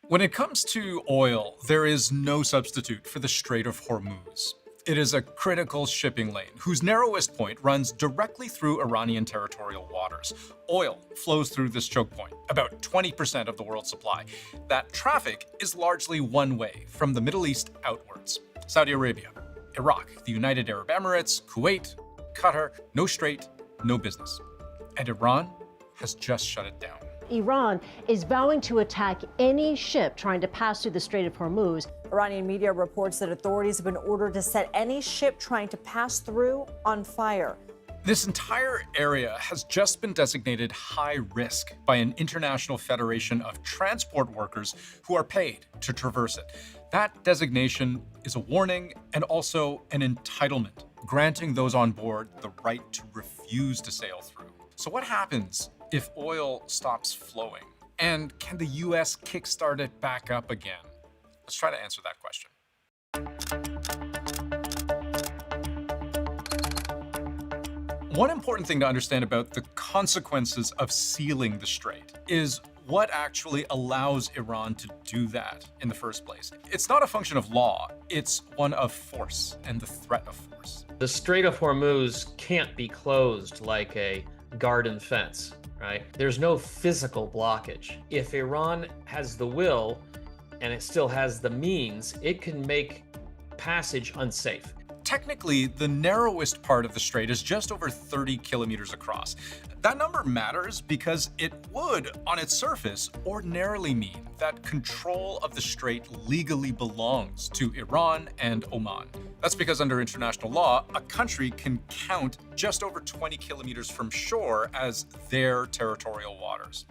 When it comes to oil, there is no substitute for the Strait of Hormuz. It is a critical shipping lane whose narrowest point runs directly through Iranian territorial waters. Oil flows through this choke point, about 20% of the world's supply. That traffic is largely one way from the Middle East outwards. Saudi Arabia, Iraq, the United Arab Emirates, Kuwait, Qatar, no strait, no business. And Iran has just shut it down. Iran is vowing to attack any ship trying to pass through the Strait of Hormuz. Iranian media reports that authorities have been ordered to set any ship trying to pass through on fire. This entire area has just been designated high risk by an international federation of transport workers who are paid to traverse it. That designation is a warning and also an entitlement, granting those on board the right to refuse to sail through. So what happens if oil stops flowing? And can the US kickstart it back up again? Let's try to answer that question. One important thing to understand about the consequences of sealing the strait is what actually allows Iran to do that in the first place. It's not a function of law, it's one of force and the threat of force. The Strait of Hormuz can't be closed like a garden fence, right? There's no physical blockage. If Iran has the will and it still has the means, it can make passage unsafe. Technically, the narrowest part of the strait is just over 30 kilometers across. That number matters because it would, on its surface, ordinarily mean that control of the strait legally belongs to Iran and Oman. That's because under international law, a country can count just over 20 kilometers from shore as their territorial waters.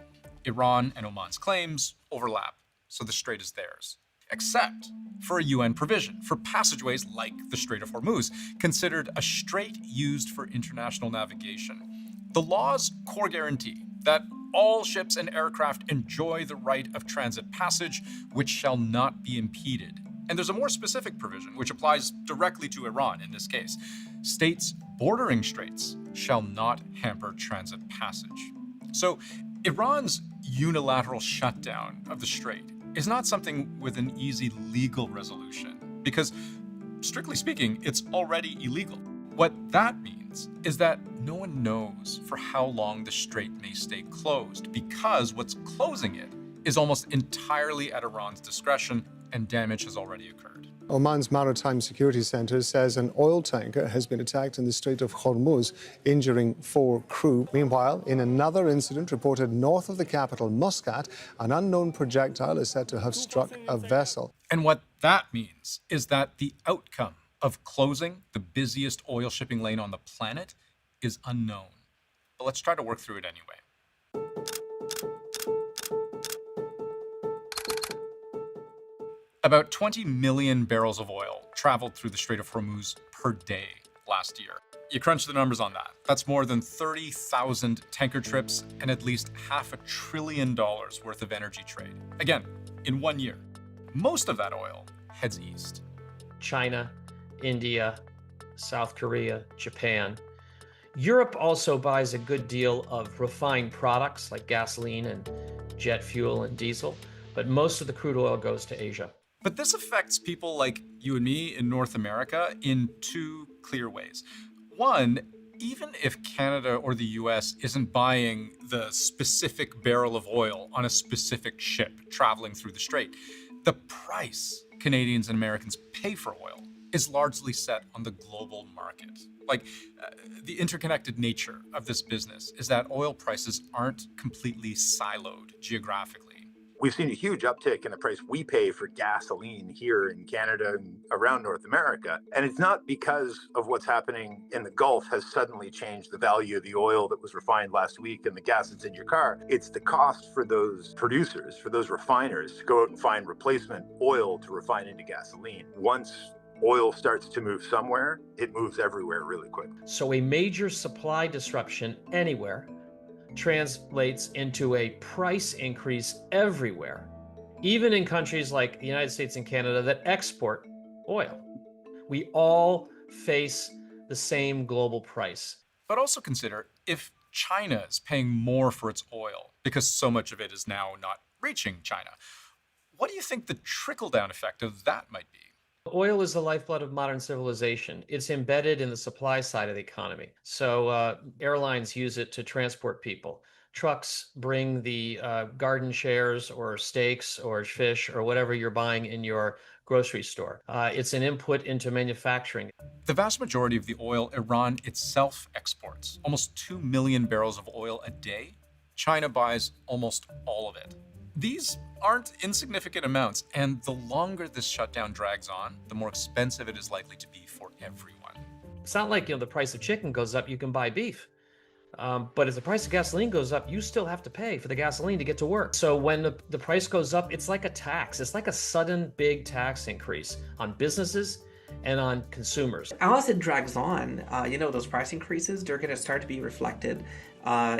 Iran and Oman's claims overlap, so the strait is theirs. Except for a UN provision for passageways like the Strait of Hormuz, considered a strait used for international navigation. The law's core guarantee that all ships and aircraft enjoy the right of transit passage, which shall not be impeded. And there's a more specific provision, which applies directly to Iran in this case. States bordering straits shall not hamper transit passage. So Iran's unilateral shutdown of the strait is not something with an easy legal resolution, because, strictly speaking, it's already illegal. What that means is that no one knows for how long the strait may stay closed, because what's closing it is almost entirely at Iran's discretion, and damage has already occurred. Oman's Maritime Security Center says an oil tanker has been attacked in the Strait of Hormuz, injuring 4 crew. Meanwhile, in another incident reported north of the capital, Muscat, an unknown projectile is said to have struck a vessel. And what that means is that the outcome of closing the busiest oil shipping lane on the planet is unknown. But let's try to work through it anyway. About 20 million barrels of oil traveled through the Strait of Hormuz per day last year. You crunch the numbers on that. That's more than 30,000 tanker trips and at least $500 billion worth of energy trade. Again, in 1 year. Most of that oil heads east. China, India, South Korea, Japan. Europe also buys a good deal of refined products like gasoline and jet fuel and diesel, but most of the crude oil goes to Asia. But this affects people like you and me in North America in 2 clear ways. One, even if Canada or the US isn't buying the specific barrel of oil on a specific ship traveling through the strait, the price Canadians and Americans pay for oil is largely set on the global market. The interconnected nature of this business is that oil prices aren't completely siloed geographically. We've seen a huge uptick in the price we pay for gasoline here in Canada and around North America. And it's not because of what's happening in the Gulf has suddenly changed the value of the oil that was refined last week and the gas that's in your car. It's the cost for those producers, for those refiners, to go out and find replacement oil to refine into gasoline. Once oil starts to move somewhere, it moves everywhere really quick. So a major supply disruption anywhere translates into a price increase everywhere, even in countries like the United States and Canada that export oil. We all face the same global price. But also consider if China is paying more for its oil because so much of it is now not reaching China. What do you think the trickle-down effect of that might be? Oil is the lifeblood of modern civilization. It's embedded in the supply side of the economy. So airlines use it to transport people. Trucks bring the garden shares or steaks or fish or whatever you're buying in your grocery store. It's an input into manufacturing. The vast majority of the oil Iran itself exports, almost 2 million barrels of oil a day, China buys almost all of it. These aren't insignificant amounts, and the longer this shutdown drags on, the more expensive it is likely to be for everyone. It's not like, the price of chicken goes up, you can buy beef. But if the price of gasoline goes up, you still have to pay for the gasoline to get to work. So when the price goes up, it's like a tax. It's like a sudden big tax increase on businesses and on consumers. As it drags on, those price increases, they're going to start to be reflected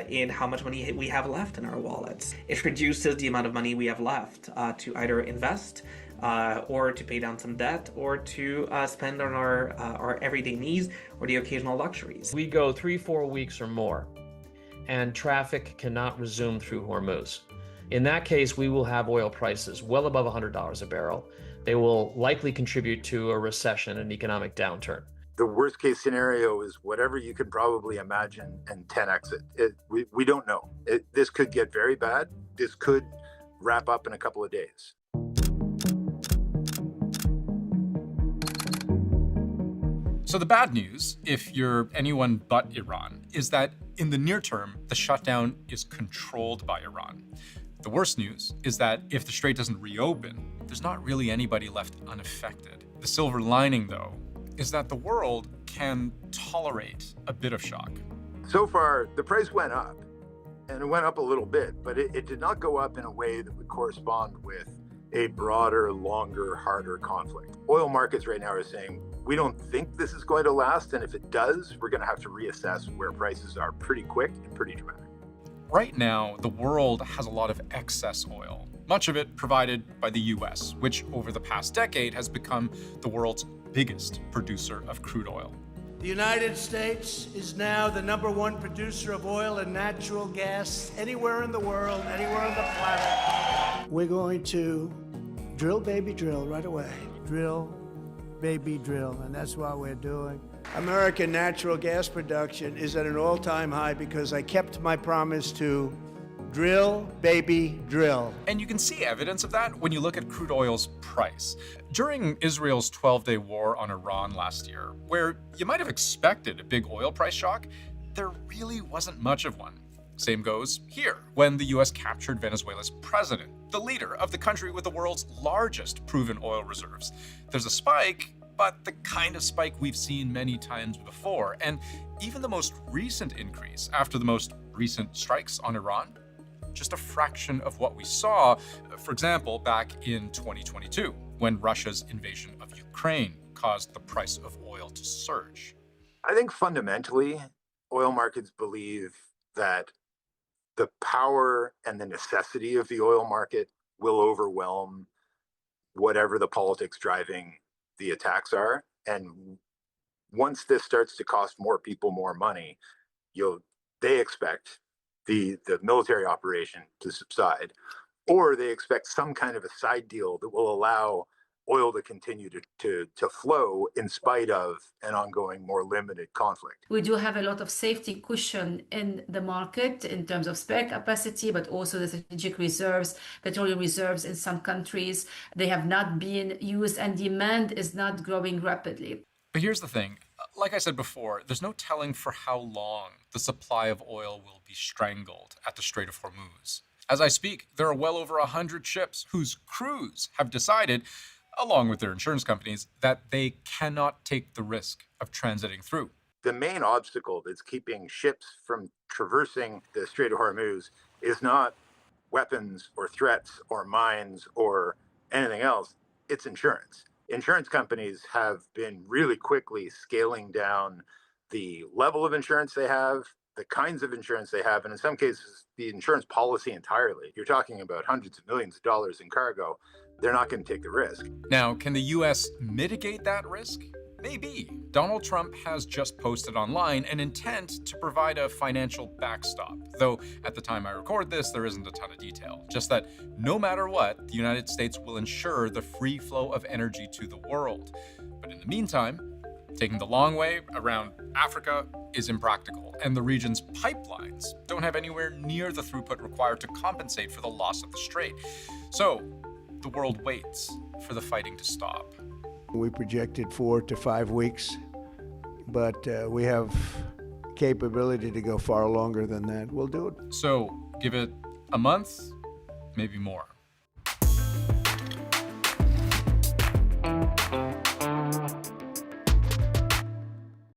in how much money we have left in our wallets. It reduces the amount of money we have left to either invest or to pay down some debt or to spend on our everyday needs or the occasional luxuries. We go 3-4 weeks or more, and traffic cannot resume through Hormuz. In that case, we will have oil prices well above $100 a barrel. They will likely contribute to a recession and economic downturn. The worst case scenario is whatever you could probably imagine and 10x it. We don't know. This could get very bad. This could wrap up in a couple of days. So the bad news, if you're anyone but Iran, is that in the near term, the shutdown is controlled by Iran. The worst news is that if the Strait doesn't reopen, there's not really anybody left unaffected. The silver lining, though, is that the world can tolerate a bit of shock. So far, the price went up, and it went up a little bit, but it did not go up in a way that would correspond with a broader, longer, harder conflict. Oil markets right now are saying, we don't think this is going to last, and if it does, we're going to have to reassess where prices are pretty quick and pretty dramatic. Right now, the world has a lot of excess oil, much of it provided by the US, which over the past decade has become the world's biggest producer of crude oil. The United States is now the #1 producer of oil and natural gas anywhere in the world, anywhere on the planet. We're going to drill, baby, drill right away. Drill, baby, drill, and that's what we're doing. American natural gas production is at an all-time high because I kept my promise to drill, baby, drill. And you can see evidence of that when you look at crude oil's price. During Israel's 12-day war on Iran last year, where you might have expected a big oil price shock, there really wasn't much of one. Same goes here, when the US captured Venezuela's president, the leader of the country with the world's largest proven oil reserves. There's a spike, but the kind of spike we've seen many times before. And even the most recent increase after the most recent strikes on Iran, just a fraction of what we saw, for example, back in 2022, when Russia's invasion of Ukraine caused the price of oil to surge. I think fundamentally, oil markets believe that the power and the necessity of the oil market will overwhelm whatever the politics driving the attacks are. And once this starts to cost more people more money, they expect the military operation to subside, or they expect some kind of a side deal that will allow oil to continue to flow in spite of an ongoing, more limited conflict. We do have a lot of safety cushion in the market in terms of spare capacity, but also the strategic reserves, petroleum reserves in some countries. They have not been used and demand is not growing rapidly. But here's the thing. Like I said before, there's no telling for how long the supply of oil will be strangled at the Strait of Hormuz. As I speak, there are well over 100 ships whose crews have decided, along with their insurance companies, that they cannot take the risk of transiting through. The main obstacle that's keeping ships from traversing the Strait of Hormuz is not weapons or threats or mines or anything else. It's insurance. Insurance companies have been really quickly scaling down the level of insurance they have, the kinds of insurance they have, and in some cases, the insurance policy entirely. You're talking about hundreds of millions of dollars in cargo. They're not going to take the risk. Now, can the US mitigate that risk? Maybe. Donald Trump has just posted online an intent to provide a financial backstop, though at the time I record this, there isn't a ton of detail. Just that no matter what, the United States will ensure the free flow of energy to the world. But in the meantime, taking the long way around Africa is impractical, and the region's pipelines don't have anywhere near the throughput required to compensate for the loss of the strait. So the world waits for the fighting to stop. We projected 4 to 5 weeks, but we have capability to go far longer than that. We'll do it. So give it a month, maybe more.